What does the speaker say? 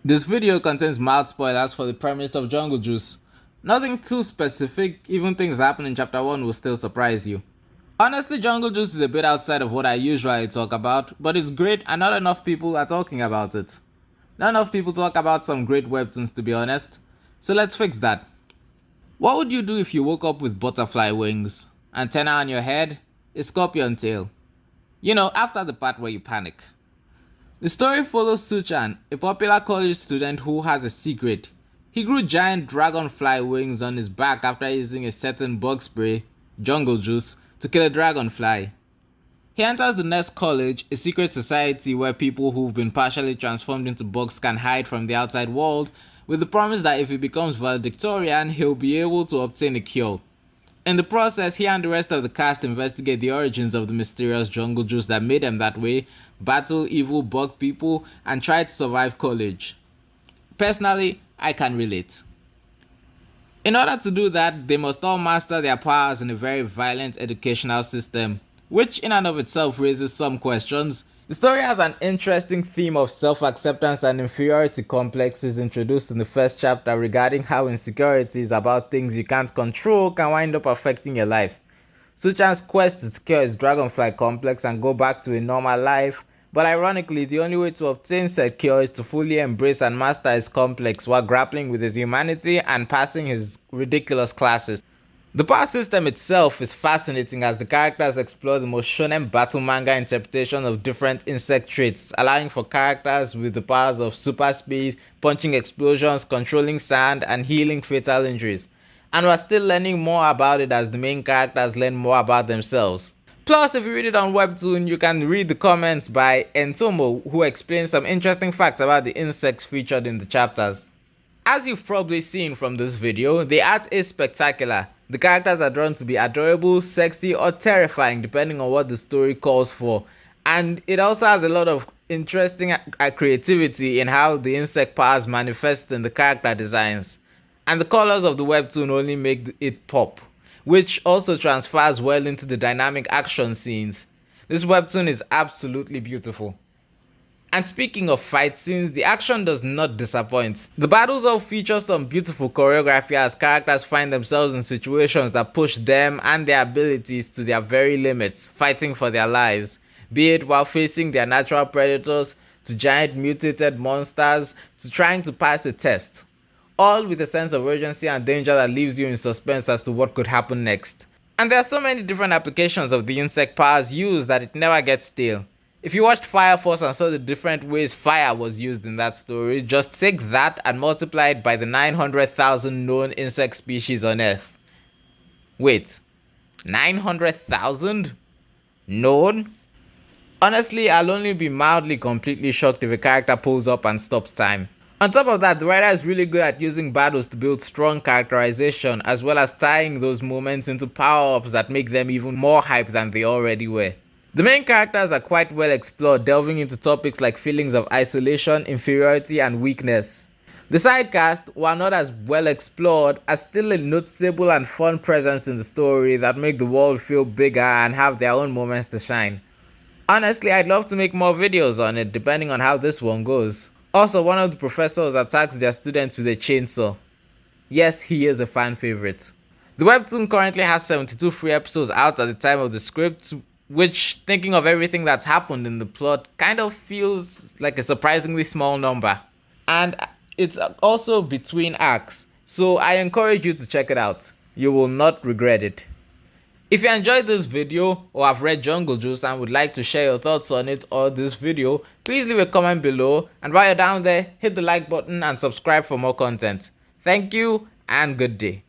This video contains mild spoilers for the premise of Jungle Juice. Nothing too specific, even things that happen in chapter 1 will still surprise you. Honestly, Jungle Juice is a bit outside of what I usually talk about, but it's great and not enough people are talking about it. Not enough people talk about some great webtoons, to be honest. So let's fix that. What would you do if you woke up with butterfly wings, antenna on your head, a scorpion tail? You know, after the part where you panic. The story follows Suchan, a popular college student who has a secret. He grew giant dragonfly wings on his back after using a certain bug spray, jungle juice, to kill a dragonfly. He enters the next college, a secret society where people who've been partially transformed into bugs can hide from the outside world, with the promise that if he becomes valedictorian, he'll be able to obtain a cure. In the process, he and the rest of the cast investigate the origins of the mysterious jungle juice that made them that way, battle evil bug people, and try to survive college. Personally, I can relate. In order to do that, they must all master their powers in a very violent educational system, which in and of itself raises some questions. The story has an interesting theme of self-acceptance and inferiority complexes introduced in the first chapter regarding how insecurities about things you can't control can wind up affecting your life. Suchan's quest to cure his dragonfly complex and go back to a normal life, but ironically the only way to obtain said cure is to fully embrace and master his complex while grappling with his humanity and passing his ridiculous classes. The power system itself is fascinating as the characters explore the most shonen battle manga interpretation of different insect traits, allowing for characters with the powers of super speed, punching explosions, controlling sand, and healing fatal injuries. And we're still learning more about it as the main characters learn more about themselves. Plus, if you read it on Webtoon, you can read the comments by Entomo, who explains some interesting facts about the insects featured in the chapters. As you've probably seen from this video, the art is spectacular. The characters are drawn to be adorable, sexy, or terrifying depending on what the story calls for. And it also has a lot of interesting creativity in how the insect powers manifest in the character designs. And the colors of the webtoon only make it pop, which also transfers well into the dynamic action scenes. This webtoon is absolutely beautiful. And speaking of fight scenes, the action does not disappoint. The battles all feature some beautiful choreography as characters find themselves in situations that push them and their abilities to their very limits, fighting for their lives, be it while facing their natural predators, to giant mutated monsters, to trying to pass a test. All with a sense of urgency and danger that leaves you in suspense as to what could happen next. And there are so many different applications of the insect powers used that it never gets stale. If you watched Fire Force and saw the different ways fire was used in that story, just take that and multiply it by the 900,000 known insect species on Earth. Wait, 900,000? Known? Honestly, I'll only be mildly completely shocked if a character pulls up and stops time. On top of that, the writer is really good at using battles to build strong characterization as well as tying those moments into power-ups that make them even more hype than they already were. The main characters are quite well explored, delving into topics like feelings of isolation, inferiority, and weakness. The side cast, while not as well explored, are still a noticeable and fun presence in the story that make the world feel bigger and have their own moments to shine. Honestly, I'd love to make more videos on it, depending on how this one goes. Also, one of the professors attacks their students with a chainsaw. Yes, he is a fan favorite. The webtoon currently has 72 free episodes out at the time of the script, which, thinking of everything that's happened in the plot, kind of feels like a surprisingly small number. And it's also between arcs, so I encourage you to check it out. You will not regret it. If you enjoyed this video or have read Jungle Juice and would like to share your thoughts on it or this video, please leave a comment below, and while you're down there, hit the like button and subscribe for more content. Thank you and good day.